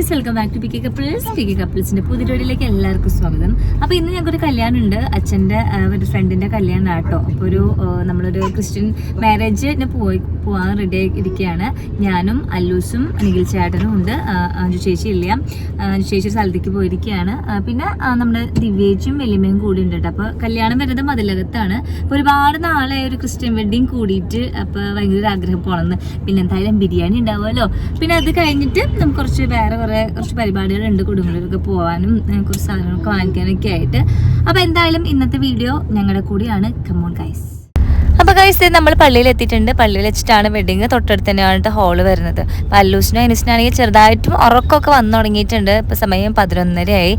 Guys, welcome back to പിക്കി കപ്പിൾസിന്റെ പുതിയ വീഡിയോയിലേക്ക് എല്ലാവർക്കും സ്വാഗതം. അപ്പൊ ഇന്ന് ഞങ്ങൾക്കൊരു കല്യാണം ഉണ്ട്. അച്ഛന്റെ ഒരു ഫ്രണ്ടിന്റെ കല്യാണം ആട്ടോ. അപ്പൊ നമ്മളൊരു ക്രിസ്ത്യൻ മാരേജിന് പോവാൻ റെഡി ആയിരിക്കുകയാണ്. ഞാനും അല്ലൂസും നിഖിൽ ചേട്ടനും ഉണ്ട്. അഞ്ചു ചേച്ചി ഇല്ല. അഞ്ചു ചേച്ചി സ്ഥലത്തേക്ക് പോയിരിക്കുകയാണ്. പിന്നെ നമ്മുടെ ദിവ്യേച്ചും വലിയമ്മയും കൂടി ഉണ്ട് കേട്ടോ. അപ്പൊ കല്യാണം വരുന്നത് മതിലകത്താണ്. അപ്പൊ ഒരുപാട് നാളെ ഒരു ക്രിസ്ത്യൻ വെഡിങ് കൂടിയിട്ട് അപ്പൊ ഭയങ്കര ഒരു ആഗ്രഹം പോണെന്ന്. പിന്നെ എന്തായാലും ബിരിയാണി ഉണ്ടാവുമല്ലോ. പിന്നെ അത് കഴിഞ്ഞിട്ട് നമുക്ക് കുറച്ച് പരിപാടികളുണ്ട്. കൊടുങ്ങല്ലൂരൊക്കെ പോകാനും കുറച്ച് സാധനങ്ങളൊക്കെ വാങ്ങിക്കാനൊക്കെ ആയിട്ട്. അപ്പൊ എന്തായാലും ഇന്നത്തെ വീഡിയോ ഞങ്ങളുടെ കൂടിയാണ്. Come on guys. അപ്പോൾ ഗൈസ്, നമ്മൾ പള്ളിയിൽ എത്തിയിട്ടുണ്ട്. പള്ളിയിൽ വെച്ചിട്ടാണ് വെഡിങ്. തൊട്ടടുത്ത് തന്നെയാണ് ഹോള് വരുന്നത്. അപ്പോൾ അല്ലൂസിനും അനൂസിനാണെങ്കിൽ ചെറുതായിട്ടും ഉറക്കമൊക്കെ വന്നു തുടങ്ങിയിട്ടുണ്ട്. ഇപ്പോൾ സമയം 11:30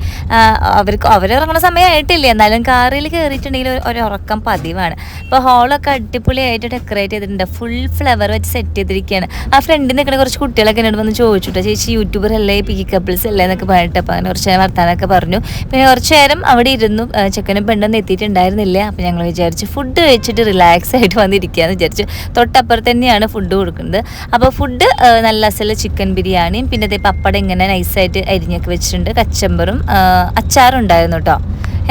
അവർ ഇറങ്ങുന്ന സമയമായിട്ടില്ല. എന്നാലും കാറിൽ കയറിയിട്ടുണ്ടെങ്കിൽ ഒരു ഉറക്കം പതിവാണ്. അപ്പോൾ ഹോളൊക്കെ അടിപൊളിയായിട്ട് ഡെക്കറേറ്റ് ചെയ്തിട്ടുണ്ട്. ഫുൾ ഫ്ലവർ വെച്ച് സെറ്റ് ചെയ്തിരിക്കുകയാണ്. ആ ഫ്രണ്ടിൽ നിൽക്കുന്ന കുറച്ച് കുട്ടികളൊക്കെ എന്നോട് വന്ന് ചോദിച്ചിട്ടോ, ചേച്ചി യൂട്യൂബർ അല്ലേ, പിക്കി കപ്പിൾസ് അല്ലേ എന്നൊക്കെ പറഞ്ഞിട്ട്. അപ്പോൾ അങ്ങനെ കുറച്ച് നേരം വർത്താനൊക്കെ പറഞ്ഞു. പിന്നെ കുറച്ച് നേരം അവിടെ ഇരുന്നു. ചെക്കനും പെണ്ണൊന്നും എത്തിയിട്ടുണ്ടായിരുന്നില്ല. അപ്പോൾ ഞങ്ങൾ വിചാരിച്ചു ഫുഡ് കഴിച്ചിട്ട് റിലാക്സ് ആയിട്ട് വന്നിരിക്കുകയെന്ന് വിചാരിച്ചു. തൊട്ടപ്പുറത്ത് തന്നെയാണ് ഫുഡ് കൊടുക്കുന്നത്. അപ്പോൾ ഫുഡ് നല്ല അസല് ചിക്കൻ ബിരിയാണിയും പിന്നെ അതേ പപ്പടം ഇങ്ങനെ നൈസായിട്ട് അരിഞ്ഞൊക്കെ വെച്ചിട്ടുണ്ട്. കച്ചമ്പറും അച്ചാറും ഉണ്ടായിരുന്നു കേട്ടോ.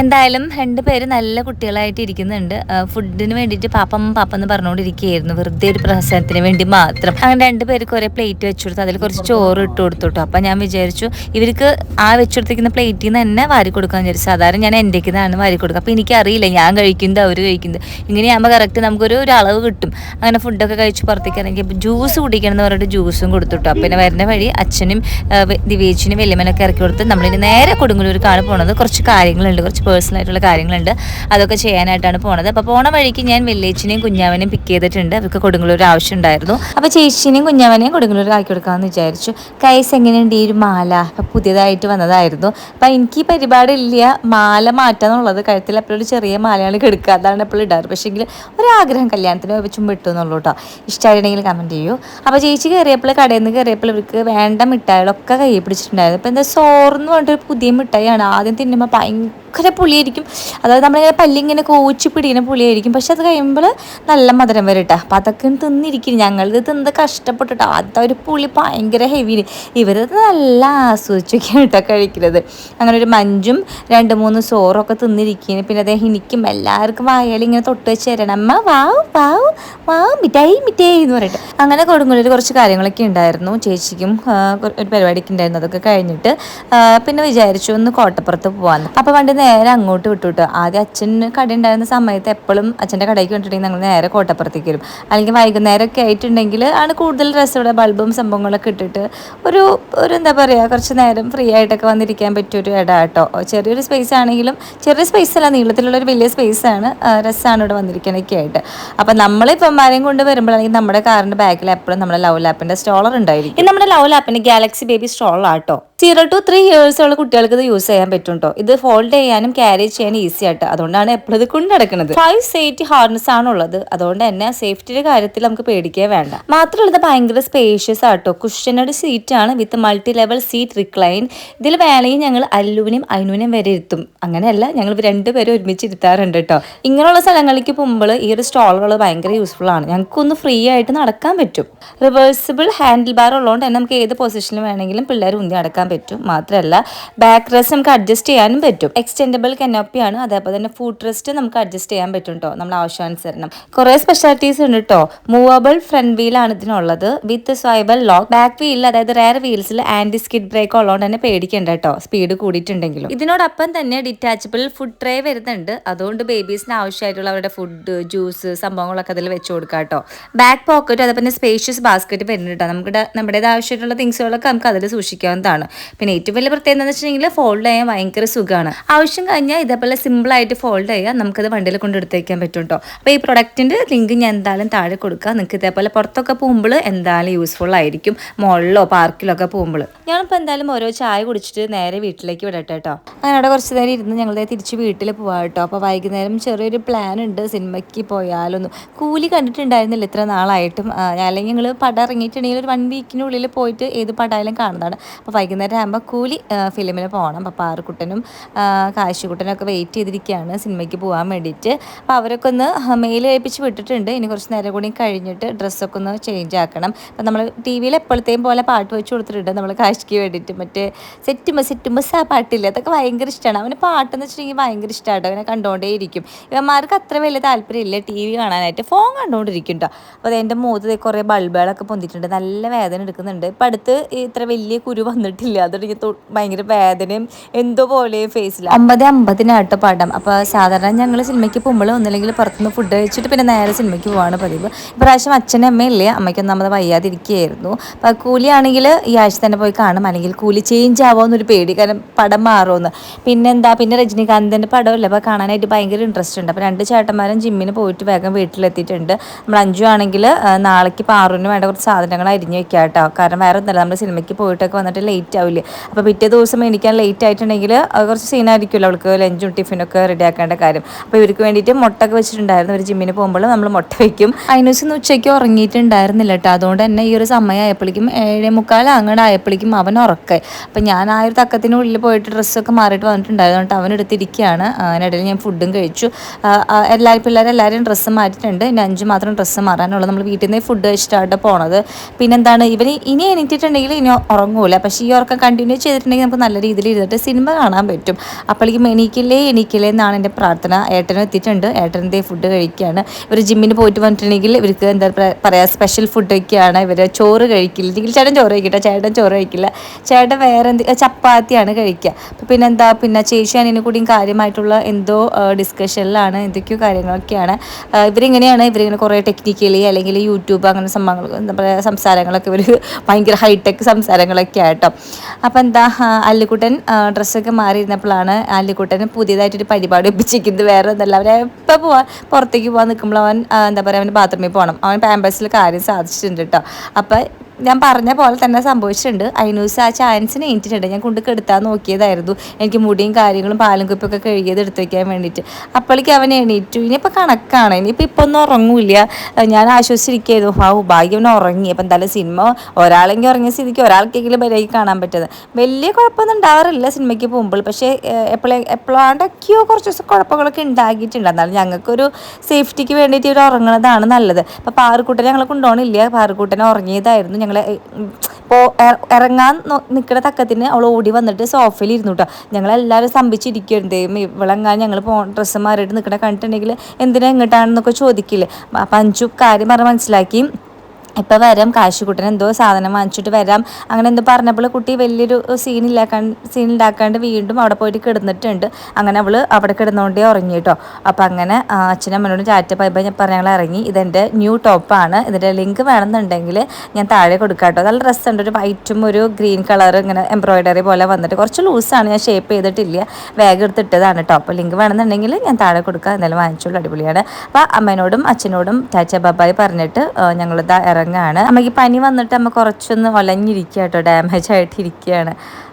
എന്തായാലും 2 പേര് നല്ല കുട്ടികളായിട്ട് ഇരിക്കുന്നുണ്ട്. ഫുഡിന് വേണ്ടിയിട്ട് പാപ്പം എന്ന് പറഞ്ഞുകൊണ്ടിരിക്കുകയായിരുന്നു, വെറുതെ ഒരു പ്രഹസനത്തിന് വേണ്ടി മാത്രം. അങ്ങനെ 2 പേർക്ക് ഒരേ പ്ലേറ്റ് വെച്ചു കൊടുത്തു. അതിൽ കുറച്ച് ചോറ് ഇട്ട് കൊടുത്തു കേട്ടോ. അപ്പം ഞാൻ വിചാരിച്ചു ഇവർക്ക് ആ വെച്ചുകൊടുത്തിരിക്കുന്ന പ്ലേറ്റിൽ നിന്ന് തന്നെ വാരി കൊടുക്കാമെന്ന് വിചാരിച്ചു. സാധാരണ ഞാൻ എൻ്റെക്കുന്നതാണ് വാരി കൊടുക്കുക. അപ്പോൾ എനിക്കറിയില്ല ഞാൻ കഴിക്കുന്നത് അവർ കഴിക്കുന്നത്. ഇങ്ങനെയാകുമ്പോൾ കറക്റ്റ് നമുക്കൊരു അളവ് കിട്ടും. അങ്ങനെ ഫുഡൊക്കെ കഴിച്ച് പുറത്തേക്ക് ഇറങ്ങി ജ്യൂസ് കുടിക്കണം എന്ന് പറഞ്ഞിട്ട് ജ്യൂസും കൊടുത്തു കേട്ടോ. പിന്നെ വരുന്ന വഴി അച്ഛനും ദിവ്യേച്ചിനും വലിയമ്മനൊക്കെ ഇറക്കി കൊടുത്ത് നമ്മളിനി നേരെ കൊടുങ്ങല്ലൂർക്കാണ് പോണത്. കുറച്ച് കാര്യങ്ങളുണ്ട്, കുറച്ച് പേഴ്സണലായിട്ടുള്ള കാര്യങ്ങളുണ്ട്. അതൊക്കെ ചെയ്യാനായിട്ടാണ് പോണത്. അപ്പോൾ പോണ വഴിക്ക് ഞാൻ വെല്ലേച്ചിനെയും കുഞ്ഞാവനെയും പിക്ക് ചെയ്തിട്ടുണ്ട്. അവർക്ക് കൊടുങ്ങല്ലൂർ ആവശ്യം ഉണ്ടായിരുന്നു. അപ്പോൾ ചേച്ചിനെയും കുഞ്ഞാവനെയും കൊടുങ്ങല്ലൂർ ആക്കി കൊടുക്കാമെന്ന് വിചാരിച്ചു. കൈസ് എങ്ങനെയുണ്ട് ഈ ഒരു മാല? അപ്പം പുതിയതായിട്ട് വന്നതായിരുന്നു. അപ്പം എനിക്ക് ഈ പരിപാടി ഇല്ല മാല മാറ്റാന്നുള്ളത്. കഴുത്തിൽ എപ്പോഴും ഒരു ചെറിയ മാലയാണ് കിടക്കുക, അതാണ് എപ്പോഴും ഇടാറ്. പക്ഷേങ്കിൽ ഒരാഗ്രഹം കല്യാണത്തിന് വെച്ചും വിട്ടു എന്നുള്ളൂ കേട്ടോ. ഇഷ്ടമായിട്ടുണ്ടെങ്കിൽ കമൻറ്റ് ചെയ്യൂ. അപ്പോൾ ചേച്ചി കയറിയപ്പോൾ കടയിൽ നിന്ന് കയറിയപ്പോൾ ഇവർക്ക് വേണ്ട മിഠായികളൊക്കെ കയ്യിൽ പിടിച്ചിട്ടുണ്ടായിരുന്നു. അപ്പോൾ എന്താ സോറെന്ന് പറഞ്ഞിട്ടൊരു പുതിയ മിഠായിയാണ്. ആദ്യം തിന്നുമ്പോൾ ഭയങ്കര പുളിയായിരിക്കും. അതായത് നമ്മളിങ്ങനെ പല്ലിങ്ങനെ കോച്ചി പിടിക്കുന്ന പുളിയായിരിക്കും. പക്ഷെ അത് കഴിയുമ്പോൾ നല്ല മധുരം വരും കേട്ടോ. അപ്പം അതൊക്കെ തിന്നിരിക്കും. ഞങ്ങളിത് തിന്ന് കഷ്ടപ്പെട്ടിട്ടോ. അതൊരു പുളി ഭയങ്കര ഹെവി. ഇവരത് നല്ല ആസ്വദിച്ചൊക്കെയാണ് കേട്ടോ കഴിക്കുന്നത്. അങ്ങനെ ഒരു മഞ്ചും 2-3 സോറൊക്കെ തിന്നിരിക്കുന്നു. പിന്നെ അദ്ദേഹം എനിക്കും എല്ലാവർക്കും വായാലും ഇങ്ങനെ തൊട്ട് വെച്ച് തരണം. അമ്മ വാവ് വാവ് വാവ് മിഠായി എന്ന് പറയട്ടെ. അങ്ങനെ കൊടുങ്ങല്ലൂർ കുറച്ച് കാര്യങ്ങളൊക്കെ ഉണ്ടായിരുന്നു. ചേച്ചിക്കും ഒരു പരിപാടിക്ക് ഉണ്ടായിരുന്നു. അതൊക്കെ കഴിഞ്ഞിട്ട് പിന്നെ വിചാരിച്ചു ഒന്ന് കോട്ടപ്പുറത്ത് പോകാമെന്ന്. അപ്പോൾ വണ്ടി നേരെ അങ്ങോട്ട് വിട്ടുവിട്ടു. ആദ്യം അച്ഛന് കട ഉണ്ടായിരുന്ന സമയത്ത് എപ്പോഴും അച്ഛൻ്റെ കടയ്ക്ക് വേണ്ടിയിട്ടുണ്ടെങ്കിൽ ഞങ്ങൾ നേരെ കോട്ടപ്പുറത്തേക്ക് വരും. അല്ലെങ്കിൽ വൈകുന്നേരമൊക്കെ ആയിട്ടുണ്ടെങ്കിൽ ആണ് കൂടുതൽ രസം. ഇവിടെ ബൾബും സംഭവങ്ങളൊക്കെ ഇട്ടിട്ട് ഒരു എന്താ പറയുക, കുറച്ച് നേരം ഫ്രീ ആയിട്ടൊക്കെ വന്നിരിക്കാൻ പറ്റിയൊരു ഇട കേട്ടോ. ചെറിയൊരു സ്പേസ് ആണെങ്കിലും, ചെറിയ സ്പേസ് അല്ല, നീളത്തിലുള്ളൊരു വലിയ സ്പേസാണ്. രസമാണ് ഇവിടെ വന്നിരിക്കാനൊക്കെ ആയിട്ട്. അപ്പം നമ്മളിപ്പം ആരെയും കൊണ്ട് വരുമ്പോഴാണെങ്കിൽ നമ്മുടെ കാറിൻ്റെ ബാക്കിൽ എപ്പോഴും നമ്മുടെ ലവ് ലാപ്പിൻ്റെ സ്റ്റോളർ ഉണ്ടായിരിക്കും. നമ്മുടെ ലവ് ലാപ്പിൻ്റെ ഗാലക്സി ബേബി സ്റ്റോളർ ആട്ടോ. 0 to 3 years ഉള്ള കുട്ടികൾക്ക് ഇത് യൂസ് ചെയ്യാൻ പറ്റും കേട്ടോ. ഇത് ഫോൾഡ് ചെയ്യാനും ക്യാരി ചെയ്യാനും ഈസി ആയിട്ട്. അതുകൊണ്ടാണ് എപ്പോഴും ഇത് കൊണ്ട് നടക്കുന്നത്. 5 സേഫ്റ്റി ഹാർനസ് ആണുള്ളത്. അതുകൊണ്ട് തന്നെ സേഫ്റ്റിയുടെ കാര്യത്തിൽ നമുക്ക് പേടിക്കേ വേണ്ട. മാത്രമല്ല ഇത് ഭയങ്കര സ്പേഷ്യസ് ആട്ടോ. കുഷനഡ് സീറ്റ് ആണ് വിത്ത് മൾട്ടി ലെവൽ സീറ്റ് റിക്ലൈൻ. ഇതിൽ വേണമെങ്കിൽ ഞങ്ങൾ അല്ലുവിനെയും അയിനുവിനെയും വരെ ഇരുത്തും. അങ്ങനെയല്ല, ഞങ്ങൾ 2 പേരും ഒരുമിച്ച് ഇരുത്താറുണ്ട് കേട്ടോ. ഇങ്ങനെയുള്ള സ്ഥലങ്ങളിലേക്ക് പോകുമ്പോൾ ഈ ഒരു സ്റ്റോളുകൾ ഭയങ്കര യൂസ്ഫുൾ ആണ്. ഞങ്ങൾക്കൊന്ന് ഫ്രീ ആയിട്ട് നടക്കാൻ പറ്റും. റിവേഴ്സിബിൾ ഹാൻഡിൽ ബാർ ഉള്ളതുകൊണ്ട് തന്നെ നമുക്ക് ഏത് പൊസിഷനിൽ വേണമെങ്കിലും പിള്ളേർ ഉന്തി നടക്കാൻ പറ്റും. മാത്രമല്ല ബാക്ക് റെസ്റ്റ് നമുക്ക് അഡ്ജസ്റ്റ് ചെയ്യാനും പറ്റും. എക്സ്റ്റെൻഡബിൾ കനോപ്പിയാണ്. അതേപോലെ തന്നെ ഫുഡ് റെസ്റ്റ് നമുക്ക് അഡ്ജസ്റ്റ് ചെയ്യാൻ പറ്റും കേട്ടോ, നമ്മുടെ ആവശ്യാനുസരണം. കുറേ സ്പെഷ്യാലിറ്റീസ് ഉണ്ട് കേട്ടോ. മൂവബിൾ ഫ്രണ്ട് വീലാണ് ഇതിനുള്ളത് വിത്ത് സ്വൈബൽ ലോക്ക്. ബാക്ക് വീലിൽ, അതായത് റയർ വീൽസിൽ ആന്റി സ്കിഡ് ബ്രേക്ക് ഉള്ളതുകൊണ്ട് തന്നെ പേടിക്കണ്ട കേട്ടോ, സ്പീഡ് കൂടിയിട്ടുണ്ടെങ്കിലും. ഇതിനോടൊപ്പം തന്നെ ഡിറ്റാച്ചബിൾ ഫുഡ് ട്രേ വരുന്നുണ്ട്. അതുകൊണ്ട് ബേബീസിന് ആവശ്യമായിട്ടുള്ള അവരുടെ ഫുഡ്, ജ്യൂസ് സംഭവങ്ങളൊക്കെ അതിൽ വെച്ച് കൊടുക്കാം കേട്ടോ. ബാക്ക് പോക്കറ്റ്, അതേപോലെ സ്പേഷ്യസ് ബാസ്ക്കറ്റ് വരുന്നുണ്ട് കേട്ടോ. നമ്മുടേത് ആവശ്യമായിട്ടുള്ള തിങ്സുകളൊക്കെ നമുക്ക് അതിൽ സൂക്ഷിക്കാവുന്നതാണ്. പിന്നെ ഏറ്റവും വലിയ പ്രത്യേകത എന്ന് വെച്ചിട്ടുണ്ടെങ്കിൽ ഫോൾഡ് ചെയ്യാൻ ഭയങ്കര സുഖമാണ്. ആവശ്യം കഴിഞ്ഞാൽ ഇതേപോലെ സിമ്പിളായിട്ട് ഫോൾഡ് ചെയ്യാം. നമുക്കത് വണ്ടിയിൽ കൊണ്ട് എടുത്തേക്കാൻ പറ്റും കേട്ടോ. അപ്പോൾ ഈ പ്രൊഡക്റ്റിൻ്റെ ലിങ്ക് ഞാൻ എന്തായാലും താഴെ കൊടുക്കാം. നിങ്ങൾക്ക് ഇതേപോലെ പുറത്തൊക്കെ പോകുമ്പോൾ എന്തായാലും യൂസ്ഫുൾ ആയിരിക്കും. മോളിലോ പാർക്കിലോ ഒക്കെ പോകുമ്പോൾ. ഞാനിപ്പോൾ എന്തായാലും ഓരോ ചായ കുടിച്ചിട്ട് നേരെ വീട്ടിലേക്ക് വിടട്ടെ കേട്ടോ. അങ്ങനെ അവിടെ കുറച്ച് നേരം ഇരുന്ന് ഞങ്ങൾ തിരിച്ച് വീട്ടിൽ പോകാം കേട്ടോ. അപ്പോൾ വൈകുന്നേരം ചെറിയൊരു പ്ലാൻ ഉണ്ട്, സിനിമയ്ക്ക് പോയാലൊന്നും. കൂലി കണ്ടിട്ടുണ്ടായിരുന്നില്ല ഇത്ര നാളായിട്ടും. അല്ലെങ്കിൽ ഞങ്ങൾ പടം ഇറങ്ങിയിട്ടുണ്ടെങ്കിൽ ഒരു 1 വീക്കിനുള്ളിൽ പോയിട്ട് ഏത് പടമായാലും കാണുന്നതാണ്. അപ്പോൾ വൈകുന്നേരം 5:30 ആകുമ്പോൾ കൂലി ഫിലിമിന് പോകണം. അപ്പോൾ പാറുക്കുട്ടനും കാശുകുട്ടനും ഒക്കെ വെയിറ്റ് ചെയ്തിരിക്കുകയാണ് സിനിമയ്ക്ക് പോകാൻ വേണ്ടിയിട്ട്. അപ്പോൾ അവരൊക്കെ ഒന്ന് മെയിൽ ഏൽപ്പിച്ച് വിട്ടിട്ടുണ്ട്. ഇനി കുറച്ച് നേരം കൂടി കഴിഞ്ഞിട്ട് ഡ്രസ്സൊക്കെ ഒന്ന് ചേഞ്ച് ആക്കണം. അപ്പോൾ നമ്മൾ ടി വിയിൽ എപ്പോഴത്തെയും പോലെ പാട്ട് വെച്ച് കൊടുത്തിട്ടുണ്ട് നമ്മൾ കാശിക്ക് വേണ്ടിയിട്ട്. മറ്റേ സെറ്റുമ്പസ് ആ പാട്ടില്ല, അതൊക്കെ ഭയങ്കര ഇഷ്ടമാണ്. അവന് പാട്ടെന്ന് വെച്ചിട്ടുണ്ടെങ്കിൽ ഭയങ്കര ഇഷ്ടമാട്ടോ. അവനെ കണ്ടുകൊണ്ടേ ഇരിക്കും. ഇവന്മാർക്ക് അത്ര വലിയ താല്പര്യമില്ല ടി വി കാണാനായിട്ട്, ഫോൺ കണ്ടുകൊണ്ടിരിക്കും കേട്ടോ. അപ്പോൾ എൻ്റെ മുഖത്ത് കുറേ ബൾബുകളൊക്കെ പൊന്തിയിട്ടുണ്ട്, നല്ല വേദന എടുക്കുന്നുണ്ട്. ഇപ്പം അടുത്ത് ഇത്ര വലിയ കുരു വന്നിട്ടില്ല, അതൊരു ഭയങ്കര വേദനയും എന്തോ പോലെ ഫേസിൽ. 9:50 പടം. അപ്പോൾ സാധാരണ ഞങ്ങൾ സിനിമയ്ക്ക് പോകുമ്പോൾ ഒന്നില്ലെങ്കിൽ പുറത്തുനിന്ന് ഫുഡ് കഴിച്ചിട്ട് പിന്നെ നേരെ സിനിമയ്ക്ക് പോവാണ് പതിവ്. ഇപ്രാവശ്യം അച്ഛനും അമ്മയില്ലേ, അമ്മയ്ക്ക് ഒന്നാമത് വയ്യാതിരിക്കുകയായിരുന്നു. അപ്പോൾ കൂലിയാണെങ്കിൽ ഈ ആഴ്ച തന്നെ പോയി കാണും, അല്ലെങ്കിൽ കൂലി ചേഞ്ച് ആവുമെന്നൊരു പേടി, കാരണം പടം മാറുമെന്ന്. പിന്നെ രജനീകാന്തിൻ്റെ പടമല്ലേ, അപ്പോൾ കാണാനായിട്ട് ഭയങ്കര ഇൻട്രസ്റ്റ് ഉണ്ട്. അപ്പോൾ 2 ചേട്ടന്മാരും ജിമ്മിന് പോയിട്ട് വേഗം വീട്ടിലെത്തിയിട്ടുണ്ട്. നമ്മൾ അഞ്ചു ആണെങ്കിൽ നാളേക്ക് പാറുവിന് വേണ്ട കുറച്ച് സാധനങ്ങൾ അരിഞ്ഞ് വെക്കാം കേട്ടോ. കാരണം വേറെ ഒന്നല്ല, നമ്മൾ സിനിമയ്ക്ക് പോയിട്ടൊക്കെ വന്നിട്ട് ലേറ്റ് ആവില്ലേ. അപ്പോൾ പിറ്റേ ദിവസം എണീക്കാൻ ലേറ്റ് ആയിട്ടുണ്ടെങ്കിൽ കുറച്ച് സീനായിരിക്കുമല്ലോ അവൾക്ക് ലഞ്ചും ടിഫിനൊക്കെ റെഡി ആക്കേണ്ട കാര്യം. അപ്പോൾ ഇവർക്ക് വേണ്ടിയിട്ട് മുട്ടൊക്കെ വെച്ചിട്ടുണ്ടായിരുന്നു. ഒരു ജിമ്മിന് പോകുമ്പോൾ നമ്മൾ മുട്ട വയ്ക്കും. അതിന് ദിവസം ഉച്ചയ്ക്ക് ഉറങ്ങിയിട്ടുണ്ടായിരുന്നില്ല കേട്ടോ. അതുകൊണ്ട് തന്നെ ഈ ഒരു സമയമായപ്പോഴേക്കും 7:45 അങ്ങോട്ട് ആയപ്പോഴേക്കും അവൻ ഉറക്കായി. അപ്പോൾ ഞാൻ ആ ഒരു തക്കത്തിനുള്ളിൽ പോയിട്ട് ഡ്രസ്സൊക്കെ മാറിയിട്ട് വന്നിട്ടുണ്ടായിരുന്നു. എന്നിട്ട് അവൻ എടുത്തിരിക്കുകയാണ്. അതിനിടയിൽ ഞാൻ ഫുഡും കഴിച്ചു. പിള്ളേരെല്ലാവരും ഡ്രസ്സ് മാറ്റിയിട്ടുണ്ട്. ഇനി 5 മാത്രം ഡ്രസ്സ് മാറാനുള്ളൂ. നമ്മൾ വീട്ടിൽ നിന്ന് ഫുഡ് കഴിച്ചിട്ടാണ് പോണത്. പിന്നെന്താണ്, ഇവന് ഇനി എണീറ്റിട്ടുണ്ടെങ്കിൽ ഇനി ഉറങ്ങൂല. പക്ഷേ ഈ ഉറക്കം കണ്ടിന്യൂ ചെയ്തിട്ടുണ്ടെങ്കിൽ നമുക്ക് നല്ല രീതിയിൽ ഇരുന്നിട്ട് സിനിമ കാണാൻ പറ്റും. അപ്പോഴേക്കും എണീക്കില്ലേ എന്നാണ് എൻ്റെ പ്രാർത്ഥന. ഏട്ടനും എത്തിയിട്ടുണ്ട്. ഏട്ടൻ്റെ ഫുഡ് കഴിക്കുകയാണ്. ഇവർ ജിമ്മിന് പോയിട്ട് വന്നിട്ടുണ്ടെങ്കിൽ ഇവർക്ക് എന്താ പറയുക, സ്പെഷ്യൽ ഫുഡ് ഒക്കെയാണ്. ഇവർ ചോറ് കഴിക്കില്ല. എങ്കിൽ ചേട്ടൻ ചോറ് കഴിക്കട്ടെ, ചേട്ടൻ ചോറ് കഴിക്കില്ല. ചേട്ടൻ വേറെ ചപ്പാത്തിയാണ് കഴിക്കുക. പിന്നെ ചേച്ചി അനിയനും കൂടിയും കാര്യമായിട്ടുള്ള എന്തോ ഡിസ്കഷനിലാണ്, എന്തൊക്കെയോ കാര്യങ്ങളൊക്കെയാണ്. ഇവരിങ്ങനെ കുറേ ടെക്നിക്കലി അല്ലെങ്കിൽ യൂട്യൂബ് അങ്ങനെ സംഭവങ്ങൾ, എന്താ പറയുക, സംസാരങ്ങളൊക്കെ ഇവർ ഭയങ്കര ഹൈടെക് സംസാരങ്ങളൊക്കെ ആയിട്ടോ. അപ്പോൾ അല്ലിക്കുട്ടൻ ഡ്രസ്സൊക്കെ മാറിയിരുന്നപ്പോഴാണ് അല്ലിക്കുട്ടൻ പുതിയതായിട്ടൊരു പരിപാടി ഒപ്പിച്ചിരിക്കുന്നത്. വേറെ ഒന്നല്ല, അവരെ എപ്പോൾ പുറത്തേക്ക് പോകാൻ നിൽക്കുമ്പോൾ അവൻ എന്താ പറയുക, അവന് ബാത്റൂമിൽ പോകണം. അവൻ പാമ്പേഴ്സിൽ കാര്യം സാധിച്ചിട്ടുണ്ട് കേട്ടോ. അപ്പോൾ ഞാൻ പറഞ്ഞ പോലെ തന്നെ സംഭവിച്ചിട്ടുണ്ട്. ഐനൂസ് ആ ചാൻസിന് എണീറ്റിട്ടുണ്ട്. ഞാൻ കൊണ്ട് കെടുത്താൻ നോക്കിയതായിരുന്നു, എനിക്ക് മുടിയും കാര്യങ്ങളും പാലും കുപ്പിയൊക്കെ കഴുകിയത് എടുത്ത് വയ്ക്കാൻ വേണ്ടിയിട്ട്. അപ്പോഴേക്ക് അവൻ എണീറ്റു. ഇനിയിപ്പോൾ കണക്കാണ്, ഇനിയിപ്പോൾ ഒന്നും ഉറങ്ങൂല്ല. ഞാൻ ആശ്വസിച്ചിരിക്കുന്നു, ഭാഗ്യം അവൻ ഉറങ്ങി. അപ്പം എന്തായാലും സിനിമ ഒരാളെങ്കിൽ ഉറങ്ങിയ സ്ഥിതിക്ക് ഒരാൾക്കെങ്കിലും വരെയായി കാണാൻ പറ്റുന്നത്. വലിയ കുഴപ്പമൊന്നും ഉണ്ടാവാറില്ല സിനിമയ്ക്ക് പോകുമ്പോൾ. പക്ഷേ എപ്പോഴാണ്ടൊക്കെയോ കുറച്ച് ദിവസം കുഴപ്പങ്ങളൊക്കെ ഉണ്ടാക്കിയിട്ടുണ്ട്. എന്നാലും ഞങ്ങൾക്കൊരു സേഫ്റ്റിക്ക് വേണ്ടിയിട്ട് ഇവർ ഉറങ്ങുന്നതാണ് നല്ലത്. അപ്പോൾ പാറുക്കുട്ടനെ ഞങ്ങൾ കൊണ്ടുപോകണില്ല, പാറുക്കുട്ടനെ ഉറങ്ങിയതായിരുന്നു. ഞങ്ങൾ ഇറങ്ങാൻ നിൽക്കുന്ന തക്കത്തിന് അവൾ ഓടി വന്നിട്ട് സോഫയിൽ ഇരുന്നു കേട്ടോ. ഞങ്ങളെല്ലാവരും സ്തംഭിച്ചിരിക്കുകയായിരുന്നു. ഇവളെങ്ങാൻ ഞങ്ങൾ ഡ്രസ്സ് മാറിയിട്ട് നിൽക്കണ കണ്ടിട്ടുണ്ടെങ്കിൽ എന്തിനാ എങ്ങോട്ടാണെന്നൊക്കെ ചോദിക്കില്ലേ. അപ്പം അഞ്ചു കാര്യം മനസ്സിലാക്കി. ഇപ്പോൾ വരാം, കാശുകുട്ടൻ എന്തോ സാധനം വാങ്ങിച്ചിട്ട് വരാം അങ്ങനെ എന്തോ പറഞ്ഞപ്പോൾ കുട്ടി വലിയൊരു സീനുണ്ടാക്കാണ്ട് വീണ്ടും അവിടെ പോയിട്ട് കിടന്നിട്ടുണ്ട്. അങ്ങനെ അവൾ അവിടെ കിടന്നുകൊണ്ടേ ഉറങ്ങി കേട്ടോ. അപ്പോൾ അങ്ങനെ അച്ഛനമ്മനോട് ചാറ്റ ബൈ പറഞ്ഞ് ഞങ്ങൾ ഇറങ്ങി. ഇതെൻ്റെ ന്യൂ ടോപ്പാണ്. ഇതിൻ്റെ ലിങ്ക് വേണമെന്നുണ്ടെങ്കിൽ ഞാൻ താഴെ കൊടുക്കാം കേട്ടോ. നല്ല ഡ്രസ്സുണ്ട്, ഒരു വൈറ്റും ഒരു ഗ്രീൻ കളർ ഇങ്ങനെ എംബ്രോയിഡറി പോലെ വന്നിട്ട് കുറച്ച് ലൂസാണ്, ഞാൻ ഷേപ്പ് ചെയ്തിട്ടില്ല, വേഗം എടുത്തിട്ടതാണ് കേട്ടോ. അപ്പോൾ ലിങ്ക് വേണമെന്നുണ്ടെങ്കിൽ ഞാൻ താഴെ കൊടുക്കാം. എന്തായാലും വാങ്ങിച്ചോളൂ, അടിപൊളിയാണ്. അപ്പോൾ അമ്മേനോടും അച്ഛനോടും ചാച്ച ബൈ പറഞ്ഞിട്ട് ഞങ്ങളിതാ ഇറങ്ങാണ്. അമ്മയ്ക്ക് പനി വന്നിട്ട് അമ്മ കുറച്ചൊന്ന് ഒലഞ്ഞിരിക്കുക കേട്ടോ, ഡാമേജ് ആയിട്ടിരിക്കുകയാണ്.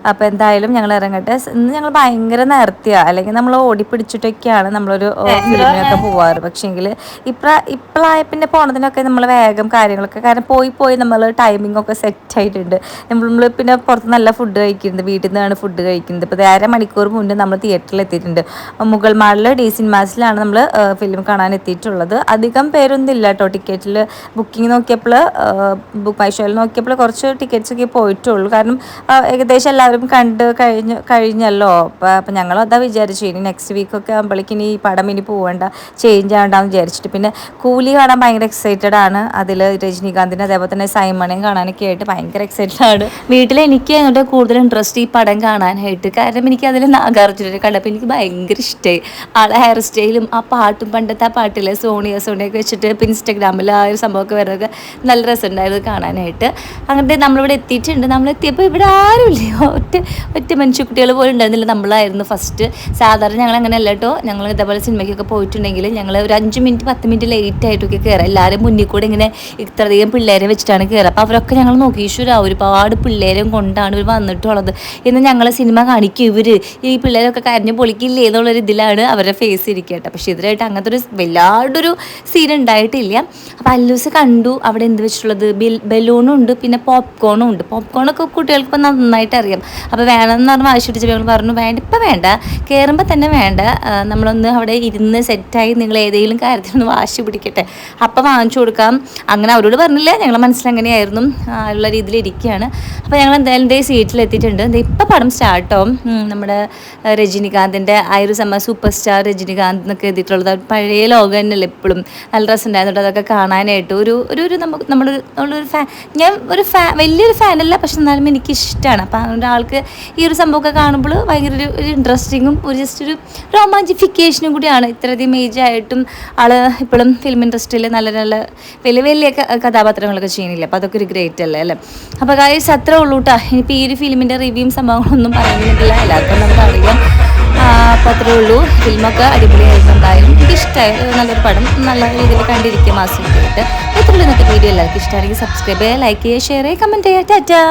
അപ്പോൾ എന്തായാലും ഞങ്ങൾ ഇറങ്ങട്ടെ. ഇന്ന് ഞങ്ങൾ ഭയങ്കര നേരത്തെയാണ്, അല്ലെങ്കിൽ നമ്മൾ ഓടിപ്പിടിച്ചിട്ടൊക്കെയാണ് നമ്മളൊരു ഫിലിമിനൊക്കെ പോവാറ്. പക്ഷേങ്കിൽ ഇപ്പോഴായപ്പിന്നെ പോണതിനൊക്കെ നമ്മൾ വേഗം കാര്യങ്ങളൊക്കെ, കാരണം പോയി നമ്മൾ ടൈമിംഗ് ഒക്കെ സെറ്റ് ആയിട്ടുണ്ട്. നമ്മൾ പിന്നെ പുറത്ത് നല്ല ഫുഡ് കഴിക്കുന്നുണ്ട്, വീട്ടിൽ നിന്നാണ് ഫുഡ് കഴിക്കുന്നത്. ഇപ്പോൾ 1.5 മണിക്കൂർ മുന്നേ നമ്മൾ തിയേറ്ററിൽ എത്തിയിട്ടുണ്ട്. മുഗൾ മാളിൽ ഡി സിനിമാസിലാണ് നമ്മൾ ഫിലിം കാണാൻ എത്തിയിട്ടുള്ളത്. അധികം പേരൊന്നും ഇല്ല കേട്ടോ. ടിക്കറ്റിൽ ബുക്കിംഗ് നോക്കിയപ്പോൾ, ബുക്ക് മൈ ഷോയിൽ നോക്കിയപ്പോൾ കുറച്ച് ടിക്കറ്റ്സ് ഒക്കെ പോയിട്ടുള്ളൂ. കാരണം ഏകദേശം എല്ലാവരും കഴിഞ്ഞല്ലോ. അപ്പം ഞങ്ങൾ അതാ വിചാരിച്ചു ഇനി നെക്സ്റ്റ് വീക്കൊക്കെ ആകുമ്പോഴേക്കും ഈ പടം ഇനി പോവേണ്ട, ചേഞ്ച് ആവണ്ടെന്ന് വിചാരിച്ചിട്ട്. പിന്നെ കൂലി കാണാൻ ഭയങ്കര എക്സൈറ്റഡ് ആണ്. അതിൽ രജനീകാന്തിന് അതേപോലെ തന്നെ സൈമണയും കാണാനൊക്കെ ആയിട്ട് ഭയങ്കര എക്സൈറ്റഡ് ആണ്. വീട്ടിൽ എനിക്ക് അങ്ങോട്ട് കൂടുതൽ ഇൻട്രസ്റ്റ് ഈ പടം കാണാനായിട്ട്. കാരണം എനിക്ക് അതിൽ നാഗാർജുനനെ കണ്ടപ്പോൾ എനിക്ക് ഭയങ്കര ഇഷ്ടമായി. ആളെ ഹെയർ സ്റ്റൈലും ആ പാട്ടും, പണ്ടത്തെ ആ പാട്ടിലെ സോണിയൊക്കെ വെച്ചിട്ട് ഇപ്പം ഇൻസ്റ്റാഗ്രാമിൽ ആ ഒരു സംഭവമൊക്കെ വരുന്നത് നല്ല രസമുണ്ടായിരുന്നു കാണാനായിട്ട്. അങ്ങനത്തെ നമ്മളിവിടെ എത്തിയിട്ടുണ്ട്. നമ്മളെത്തിയപ്പോൾ ഇവിടെ ആരുമില്ല, ഒറ്റ മനുഷ്യക്കുട്ടികൾ പോലും ഉണ്ടായിരുന്നില്ല. നമ്മളായിരുന്നു ഫസ്റ്റ്. സാധാരണ ഞങ്ങൾ അങ്ങനെ അല്ല കേട്ടോ. ഞങ്ങൾ ഇതേപോലെ സിനിമയ്ക്കൊക്കെ പോയിട്ടുണ്ടെങ്കിൽ ഞങ്ങൾ ഒരു 5 മിനിറ്റ് 10 മിനിറ്റ് ലേറ്റ് ആയിട്ടൊക്കെ കയറാം. എല്ലാവരും മുന്നിൽ കൂടെ ഇങ്ങനെ ഇത്രയധികം പിള്ളേരെ വെച്ചിട്ടാണ് കയറുക. അപ്പോൾ അവരൊക്കെ ഞങ്ങൾ നോക്കി, ഈശ്വര ഒരുപാട് പിള്ളേരും കൊണ്ടാണ് ഇവർ വന്നിട്ടുള്ളത് എന്ന് ഞങ്ങളെ സിനിമ കാണിക്കും. ഈ പിള്ളേരൊക്കെ കരഞ്ഞ് പൊളിക്കില്ലേ എന്നുള്ളൊരു ഇതിലാണ് അവരുടെ ഫേസ് ഇരിക്കട്ടെ. പക്ഷേ ഇതിലായിട്ട് അങ്ങനത്തെ ഒരു വല്ലാണ്ടൊരു സീൻ ഉണ്ടായിട്ടില്ല. അപ്പോൾ അല്ലൂസ് കണ്ടു അവിടെ എന്ത് വെച്ചിട്ടുള്ളത്, ബലൂണും ഉണ്ട്, പിന്നെ പോപ്കോണും ഉണ്ട്. പോപ്കോണൊക്കെ കുട്ടികൾക്ക് ഇപ്പം നന്നായിട്ട് അറിയാം. അപ്പോൾ വേണമെന്ന് പറഞ്ഞാൽ വാശി പിടിച്ച് ഞങ്ങൾ പറഞ്ഞു വേണ്ട, ഇപ്പം വേണ്ട, കയറുമ്പോൾ തന്നെ വേണ്ട, നമ്മളൊന്ന് അവിടെ ഇരുന്ന് സെറ്റായി നിങ്ങൾ ഏതെങ്കിലും കാര്യത്തിനൊന്ന് വാശി പിടിക്കട്ടെ, അപ്പം വാങ്ങിച്ചു കൊടുക്കാം. അങ്ങനെ അവരോട് പറഞ്ഞില്ല, ഞങ്ങളെ മനസ്സിലങ്ങനെയായിരുന്നു ഉള്ള രീതിയിൽ ഇരിക്കുകയാണ്. അപ്പോൾ ഞങ്ങൾ എന്തായാലും സീറ്റിലെത്തിയിട്ടുണ്ട്. ഇപ്പം പടം സ്റ്റാർട്ടാവും. നമ്മുടെ രജനികാന്തിൻ്റെ ആ ഒരു സൂപ്പർ സ്റ്റാർ രജനികാന്ത് എന്നൊക്കെ എഴുതിയിട്ടുള്ളത് പഴയ ലോകം തന്നെയല്ലേ, എപ്പോഴും നല്ല രസം ഉണ്ടായിരുന്നുണ്ട് അതൊക്കെ കാണാനായിട്ട്. ഒരു നമ്മളൊരു ഞാൻ വലിയൊരു ഫാനല്ല, പക്ഷെ എന്നാലും എനിക്കിഷ്ടമാണ്. അപ്പം ഒരാൾക്ക് ഈ ഒരു സംഭവമൊക്കെ കാണുമ്പോൾ ഭയങ്കര ഒരു ഇൻട്രസ്റ്റിങ്ങും ജസ്റ്റ് ഒരു റൊമാൻറ്റിഫിക്കേഷനും കൂടിയാണ്. ഇത്രയധികം ഏജ് ആയിട്ടും ആൾ ഇപ്പോഴും ഫിലിം ഇൻഡസ്ട്രിയിൽ നല്ല നല്ല വലിയ കഥാപാത്രങ്ങളൊക്കെ ചെയ്യുന്നില്ല. അപ്പോൾ അതൊക്കെ ഒരു ഗ്രേറ്റ് അല്ലേ. അപ്പോൾ ഗൈസ് അത്രേ ഉള്ളൂ കേട്ടോ. ഇനിയിപ്പോൾ ഈ ഒരു ഫിലിമിൻ്റെ റിവ്യൂവും സംഭവങ്ങളൊന്നും പറയുന്നില്ല, എല്ലാവർക്കും നമുക്കറിയാം. അപ്പോൾ അത്രേ ഉള്ളൂ. ഫിലിമൊക്കെ അടിപൊളിയായിട്ടുണ്ടായിരുന്നു. എനിക്കിഷ്ടമായി, നല്ലൊരു പടം, നല്ല രീതിയിൽ കണ്ടിരിക്കും ആസ്വദിക്കായിട്ട്. ഇത്രയുള്ള ഇന്നത്തെ വീഡിയോ എല്ലാവർക്കും ഇഷ്ടമാണെങ്കിൽ സബ്സ്ക്രൈബ് ചെയ്യുക, ലൈക്ക് ചെയ്യുക, ഷെയർ ചെയ്യുക, കമൻറ്റ് ചെയ്യുക. ടാറ്റാ.